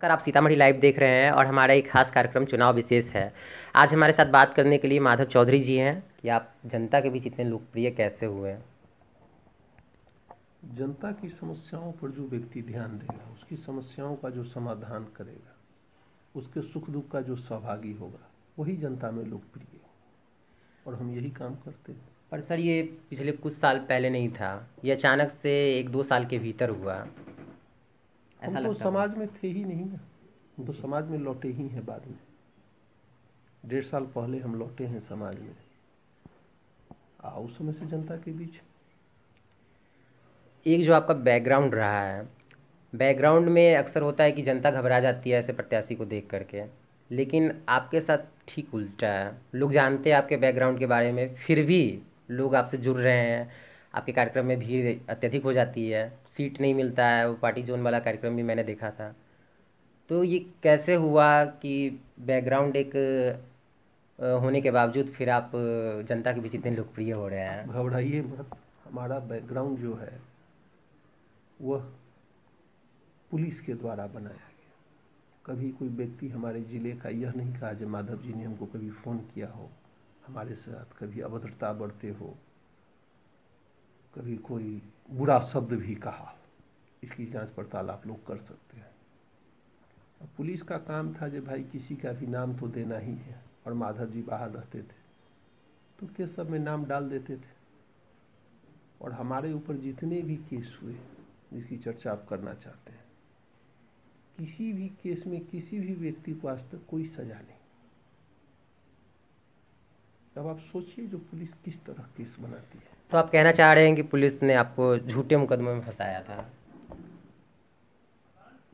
कर आप सीतामढ़ी लाइव देख रहे हैं और हमारा एक खास कार्यक्रम चुनाव विशेष है। आज हमारे साथ बात करने के लिए माधव चौधरी जी हैं कि आप जनता के बीच इतने लोकप्रिय कैसे हुए हैं। जनता की समस्याओं पर जो व्यक्ति ध्यान देगा, उसकी समस्याओं का जो समाधान करेगा, उसके सुख दुख का जो सहभागी होगा, वही जनता में लोकप्रिय है। और हम यही काम करते हैं। पर सर ये पिछले कुछ साल पहले नहीं था, ये अचानक से 1-2 साल के भीतर हुआ। हम तो समाज में थे ही नहीं ना, हम तो समाज में लौटे ही हैं बाद में। 1.5 साल पहले हम लौटे हैं समाज में। उस समय से जनता के बीच एक जो आपका बैकग्राउंड रहा है, बैकग्राउंड में अक्सर होता है कि जनता घबरा जाती है ऐसे प्रत्याशी को देख करके, लेकिन आपके साथ ठीक उल्टा है। लोग जानते हैं आपके बैकग्राउंड के बारे में, फिर भी लोग आपसे जुड़ रहे हैं। आपके कार्यक्रम में भीड़ अत्यधिक हो जाती है, सीट नहीं मिलता है। वो पार्टी जोन वाला कार्यक्रम भी मैंने देखा था। तो ये कैसे हुआ कि बैकग्राउंड एक होने के बावजूद फिर आप जनता के बीच इतने लोकप्रिय हो रहे हैं। घबराइए मत। हमारा बैकग्राउंड जो है वह पुलिस के द्वारा बनाया गया। कभी कोई व्यक्ति हमारे ज़िले का यह नहीं कहा कि माधव जी ने हमको कभी फ़ोन किया हो, हमारे साथ कभी अभद्रता बरते हो, कभी कोई बुरा शब्द भी कहा। इसकी जांच पड़ताल आप लोग कर सकते हैं। पुलिस का काम था जो भाई किसी का भी नाम तो देना ही है, और माधव जी बाहर रहते थे तो केस सब में नाम डाल देते थे। और हमारे ऊपर जितने भी केस हुए जिसकी चर्चा आप करना चाहते हैं, किसी भी केस में किसी भी व्यक्ति को आज तक कोई सजा नहीं। अब आप सोचिए जो पुलिस किस तरह केस बनाती है। तो आप कहना चाह रहे हैं कि पुलिस ने आपको झूठे मुकदमे में फंसाया था।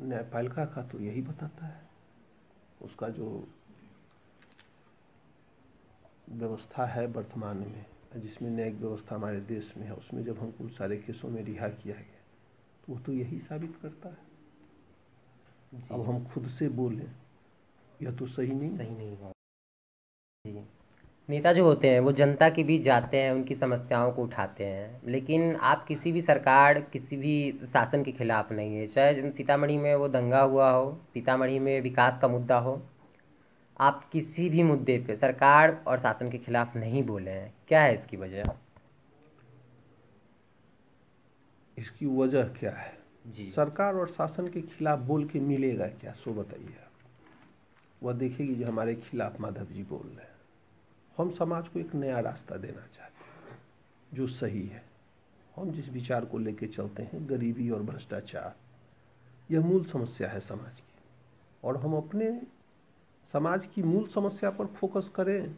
न्यायपालिका का तो यही बताता है। उसका जो व्यवस्था है वर्तमान में, जिसमें न्यायिक व्यवस्था हमारे देश में है, उसमें जब हमको सारे केसों में रिहा किया गया तो वो तो यही साबित करता है। अब हम खुद से बोलें यह तो सही नहीं है। जी, नेता जो होते हैं वो जनता के बीच जाते हैं, उनकी समस्याओं को उठाते हैं, लेकिन आप किसी भी सरकार, किसी भी शासन के खिलाफ नहीं है। चाहे सीतामढ़ी में वो दंगा हुआ हो, सीतामढ़ी में विकास का मुद्दा हो, आप किसी भी मुद्दे पे सरकार और शासन के खिलाफ नहीं बोले हैं। क्या है इसकी वजह? इसकी वजह क्या है जी, सरकार और शासन के खिलाफ बोल के मिलेगा क्या, सो बताइए आप। वह देखेगी जो हमारे खिलाफ माधव जी बोल रहे हैं। हम समाज को एक नया रास्ता देना चाहते हैं जो सही है। हम जिस विचार को लेके चलते हैं, गरीबी और भ्रष्टाचार, यह मूल समस्या है समाज की। और हम अपने समाज की मूल समस्या पर फोकस करें,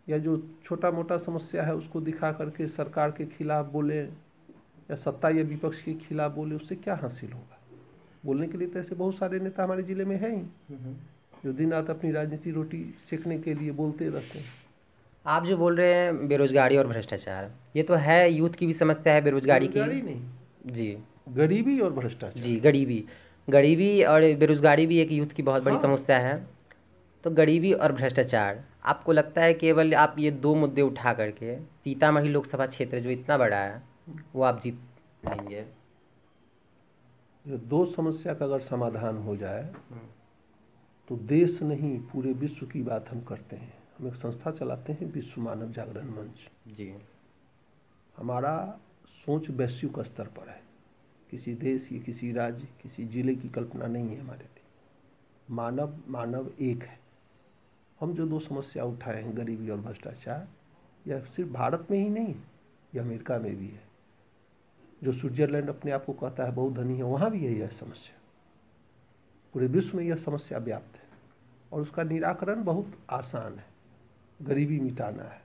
या जो छोटा मोटा समस्या है उसको दिखा करके सरकार के खिलाफ बोले या सत्ता या विपक्ष के खिलाफ बोले, उससे क्या हासिल होगा? बोलने के लिए तो ऐसे बहुत सारे नेता हमारे जिले में हैं ही, जो दिन रात अपनी राजनीति रोटी सेकने के लिए बोलते रहते हैं। आप जो बोल रहे हैं बेरोजगारी और भ्रष्टाचार, ये तो है, यूथ की भी समस्या है बेरोजगारी की। नहीं जी, गरीबी और भ्रष्टाचार। जी, गरीबी और बेरोजगारी भी एक यूथ की बहुत बड़ी समस्या है। तो गरीबी और भ्रष्टाचार, आपको लगता है केवल आप ये 2 मुद्दे उठा करके सीतामढ़ी लोकसभा क्षेत्र जो इतना बड़ा है वो आप जीत पाएंगे? ये 2 समस्या का अगर समाधान हो जाए तो देश नहीं पूरे विश्व की बात हम करते हैं। हम एक संस्था चलाते हैं, विश्व मानव जागरण मंच। जी, हमारा सोच वैश्विक स्तर पर है। किसी देश की, किसी राज्य, किसी जिले की कल्पना नहीं है हमारे थी। मानव एक है। हम जो 2 समस्या उठाए हैं, गरीबी और भ्रष्टाचार, यह सिर्फ भारत में ही नहीं, यह अमेरिका में भी है। जो स्विट्जरलैंड अपने आप को कहता है बहुत धनी है, वहाँ भी यही है समस्या। पूरे विश्व में यह समस्या व्याप्त है और उसका निराकरण बहुत आसान है। गरीबी मिटाना है।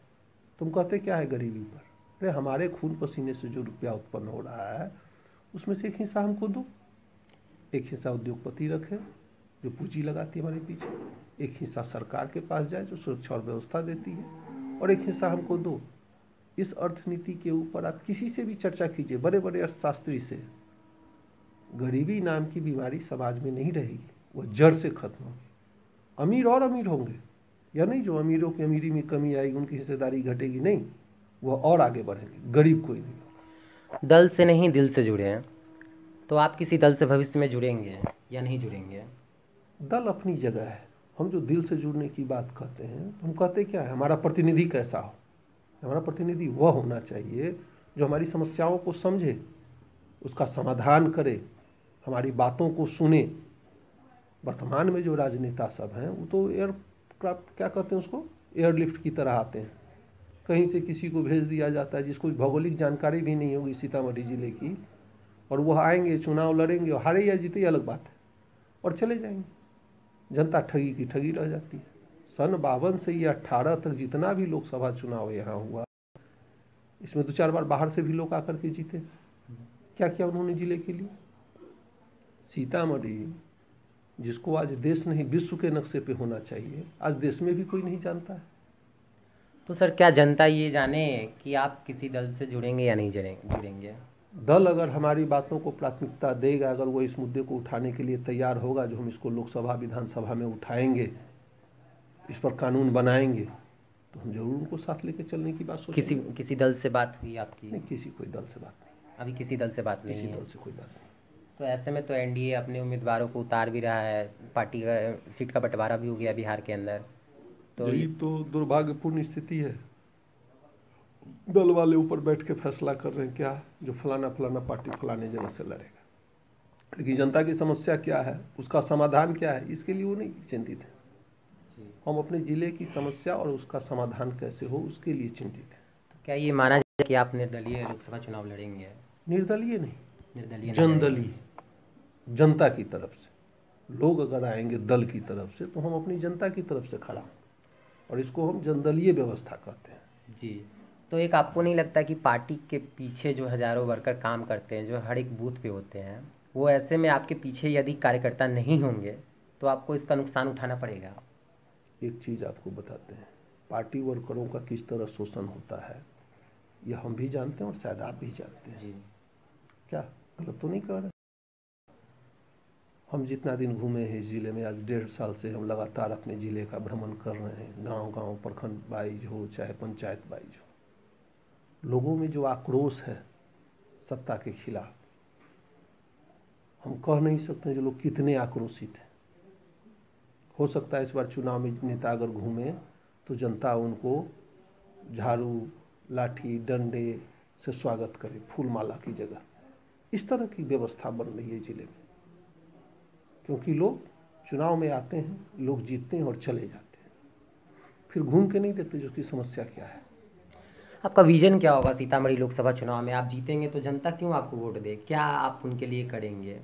तुम कहते क्या है गरीबी पर? अरे हमारे खून पसीने से जो रुपया उत्पन्न हो रहा है उसमें से एक हिस्सा हमको दो। एक हिस्सा उद्योगपति रखे जो पूंजी लगाती है हमारे पीछे, एक हिस्सा सरकार के पास जाए जो सुरक्षा और व्यवस्था देती है, और एक हिस्सा हमको दो। इस अर्थनीति के ऊपर आप किसी से भी चर्चा कीजिए, बड़े बड़े अर्थशास्त्री से, गरीबी नाम की बीमारी समाज में नहीं रहेगी, वह जड़ से खत्म होगी। अमीर और अमीर होंगे, या नहीं जो अमीरों की अमीरी में कमी आएगी, उनकी हिस्सेदारी घटेगी, नहीं, वह और आगे बढ़ेंगे, गरीब कोई नहीं होगा। दल से नहीं दिल से जुड़े हैं। तो आप किसी दल से भविष्य में जुड़ेंगे या नहीं जुड़ेंगे? दल अपनी जगह है। हम जो दिल से जुड़ने की बात कहते हैं तो हम कहते क्या है, हमारा प्रतिनिधि कैसा हो। हमारा प्रतिनिधि वह होना चाहिए जो हमारी समस्याओं को समझे, उसका समाधान करे, हमारी बातों को सुने। वर्तमान में जो राजनेता सब हैं वो तो एयरक्राफ्ट, क्या कहते हैं उसको, एयरलिफ्ट की तरह आते हैं। कहीं से किसी को भेज दिया जाता है जिसको भौगोलिक जानकारी भी नहीं होगी सीतामढ़ी जिले की, और वह आएंगे, चुनाव लड़ेंगे, और हारे या जीते अलग बात है, और चले जाएंगे। जनता ठगी की ठगी रह जाती है। सन 52 से ये 18 तक जितना भी लोकसभा चुनाव यहाँ हुआ, इसमें 2-4 बार बाहर से भी लोग आकर के जीते। क्या किया उन्होंने जिले के लिए। सीतामढ़ी जिसको आज देश नहीं विश्व के नक्शे पे होना चाहिए, आज देश में भी कोई नहीं जानता है। तो सर क्या जनता ये जाने कि आप किसी दल से जुड़ेंगे या नहीं जुड़ेंगे? दल अगर हमारी बातों को प्राथमिकता देगा, अगर वो इस मुद्दे को उठाने के लिए तैयार होगा, जो हम इसको लोकसभा विधानसभा में उठाएंगे, इस पर कानून बनाएंगे, तो हम जरूर उनको साथ लेके चलने की बात सोचेंगे। किसी दल से बात हुई आपकी? नहीं, किसी कोई दल से बात नहीं। अभी किसी दल से बात नहीं किसी है? दल से कोई बात नहीं। तो ऐसे में तो एनडीए अपने उम्मीदवारों को उतार भी रहा है, पार्टी का सीट का बंटवारा भी हो गया बिहार के अंदर। तो यही तो दुर्भाग्यपूर्ण स्थिति है। दल वाले ऊपर बैठ के फैसला कर रहे हैं क्या, जो फलाना फलाना पार्टी फलाने जगह से लड़ेगा। लेकिन जनता की समस्या क्या है, उसका समाधान क्या है, इसके लिए वो नहीं चिंतित है। हम अपने जिले की समस्या और उसका समाधान कैसे हो, उसके लिए चिंतित हैं। तो क्या ये माना जाए कि आप निर्दलीय लोकसभा चुनाव लड़ेंगे? निर्दलीय नहीं, निर्दलीय जनदलीय, जनता की तरफ से। लोग अगर आएंगे दल की तरफ से, तो हम अपनी जनता की तरफ से खड़ा हों, और इसको हम जनदलीय व्यवस्था कहते हैं। जी। तो एक आपको नहीं लगता कि पार्टी के पीछे जो हजारों वर्कर काम करते हैं, जो हर एक बूथ पे होते हैं, वो ऐसे में आपके पीछे यदि कार्यकर्ता नहीं होंगे तो आपको इसका नुकसान उठाना पड़ेगा? एक चीज़ आपको बताते हैं, पार्टी वर्करों का किस तरह शोषण होता है, यह हम भी जानते हैं और शायद आप भी जानते हैं। जी। क्या गलत तो नहीं कह रहे? हम जितना दिन घूमे हैं इस ज़िले में, आज 1.5 साल से हम लगातार अपने ज़िले का भ्रमण कर रहे हैं। गांव-गांव, प्रखंड वाइज हो चाहे पंचायत वाइज हो, लोगों में जो आक्रोश है सत्ता के खिलाफ, हम कह नहीं सकते जो लोग कितने आक्रोशित हैं। हो सकता है इस बार चुनाव में नेता अगर घूमे तो जनता उनको झाड़ू, लाठी, डंडे से स्वागत करे, फूल माला की जगह। इस तरह की व्यवस्था बन रही है जिले में, क्योंकि लोग चुनाव में आते हैं, लोग जीतते हैं और चले जाते हैं, फिर घूम के नहीं देखते जो उसकी समस्या क्या है। आपका विजन क्या होगा सीतामढ़ी लोकसभा चुनाव में? आप जीतेंगे तो जनता क्यों आपको वोट दे? क्या आप उनके लिए करेंगे?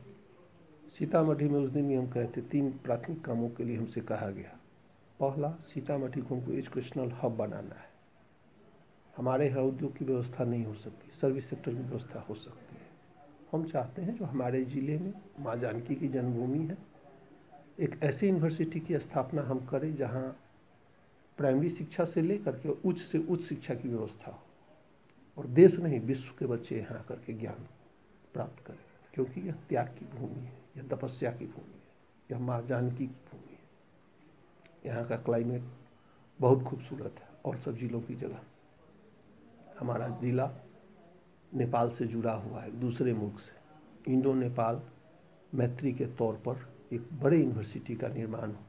सीतामढ़ी में उस दिन भी हम कहते 3 प्राथमिक कामों के लिए हमसे कहा गया। पहला, सीतामढ़ी को हमको एजुकेशनल हब बनाना है। हमारे यहाँ उद्योग की व्यवस्था नहीं हो सकती, सर्विस सेक्टर की व्यवस्था हो सकती है। हम चाहते हैं जो हमारे ज़िले में माँ जानकी की जन्मभूमि है, एक ऐसी यूनिवर्सिटी की स्थापना हम करें जहाँ प्राइमरी शिक्षा से लेकर के उच्च से उच्च शिक्षा की व्यवस्था हो, और देश नहीं विश्व के बच्चे यहाँ आकर के ज्ञान प्राप्त करें, क्योंकि यह त्याग की भूमि है, यह तपस्या की भूमि है, यह माँ जानकी की भूमि है। यहाँ का क्लाइमेट बहुत खूबसूरत है और सब जिलों की जगह। हमारा जिला नेपाल से जुड़ा हुआ है, दूसरे मुल्क से। इंडो नेपाल मैत्री के तौर पर एक बड़े यूनिवर्सिटी का निर्माण हो,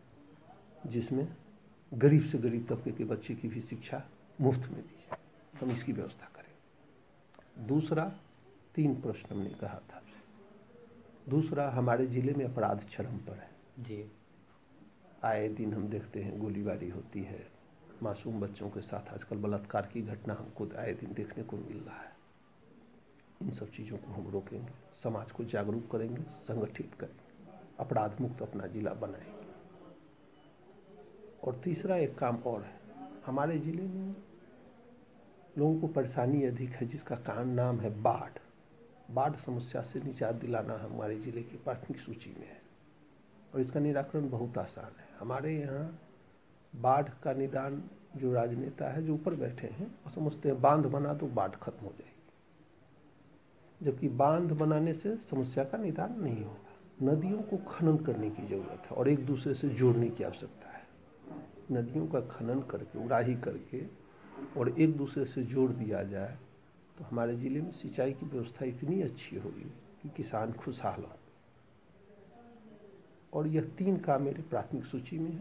जिसमें गरीब से गरीब तबके के बच्चे की भी शिक्षा मुफ्त में दी जाए, हम इसकी व्यवस्था करें। दूसरा, 3 प्रश्न हमने कहा था आपसे। दूसरा, हमारे जिले में अपराध चरम पर है जी। आए दिन हम देखते हैं गोलीबारी होती है, मासूम बच्चों के साथ आजकल बलात्कार की घटना हमको आए दिन देखने को मिल रहा है। इन सब चीज़ों को हम रोकेंगे, समाज को जागरूक करेंगे, संगठित करेंगे, अपराध मुक्त अपना जिला बनाएंगे। और तीसरा एक काम और है, हमारे ज़िले में लोगों को परेशानी अधिक है, जिसका कारण नाम है बाढ़। बाढ़ समस्या से निजात दिलाना हमारे ज़िले की प्राथमिक सूची में है, और इसका निराकरण बहुत आसान है। हमारे यहाँ बाढ़ का निदान जो राजनेता है, जो ऊपर बैठे हैं, वो समझते हैं बांध बना दो बाढ़ खत्म हो जाएगी, जबकि बांध बनाने से समस्या का निदान नहीं होगा। नदियों को खनन करने की जरूरत है और एक दूसरे से जोड़ने की आवश्यकता है। नदियों का खनन करके, उड़ाही करके और एक दूसरे से जोड़ दिया जाए तो हमारे ज़िले में सिंचाई की व्यवस्था इतनी अच्छी होगी कि किसान खुशहाल हो। और यह 3 काम मेरे प्राथमिक सूची में है।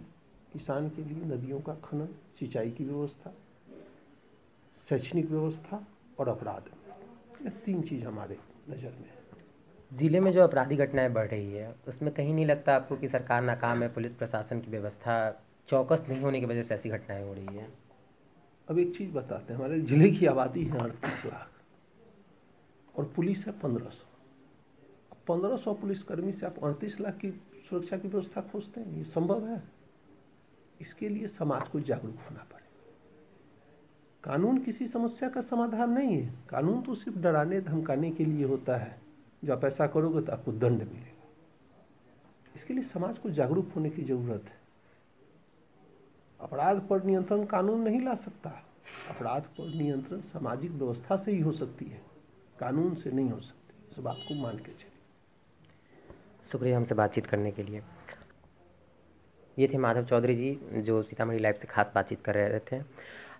किसान के लिए नदियों का खनन, सिंचाई की व्यवस्था, शैक्षणिक व्यवस्था और अपराध। यह 3 चीज़ हमारे नज़र में है। ज़िले में जो आपराधिक घटनाएं बढ़ रही है उसमें कहीं नहीं लगता आपको कि सरकार नाकाम है, पुलिस प्रशासन की व्यवस्था चौकस नहीं होने की वजह से ऐसी घटनाएं हो रही है? अब एक चीज़ बताते हैं, हमारे ज़िले की आबादी है 38 लाख और पुलिस है 1500। 1500 पुलिसकर्मी से आप 38 लाख की सुरक्षा की व्यवस्था खोजते हैं? ये संभव है? इसके लिए समाज को जागरूक होना पड़ेगा। कानून किसी समस्या का समाधान नहीं है। कानून तो सिर्फ डराने धमकाने के लिए होता है, जो आप ऐसा करोगे तो आपको दंड मिलेगा। इसके लिए समाज को जागरूक होने की जरूरत है। अपराध पर नियंत्रण कानून नहीं ला सकता। अपराध पर नियंत्रण सामाजिक व्यवस्था से ही हो सकती है, कानून से नहीं हो सकती। इस बात को मान के चलिए। शुक्रिया हमसे बातचीत करने के लिए। ये थे माधव चौधरी जी, जो सीतामढ़ी लाइव से खास बातचीत कर रहे थे।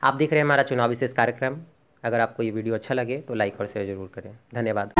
आप देख रहे हैं हमारा चुनाव विशेष कार्यक्रम। अगर आपको ये वीडियो अच्छा लगे तो लाइक और शेयर जरूर करें। धन्यवाद।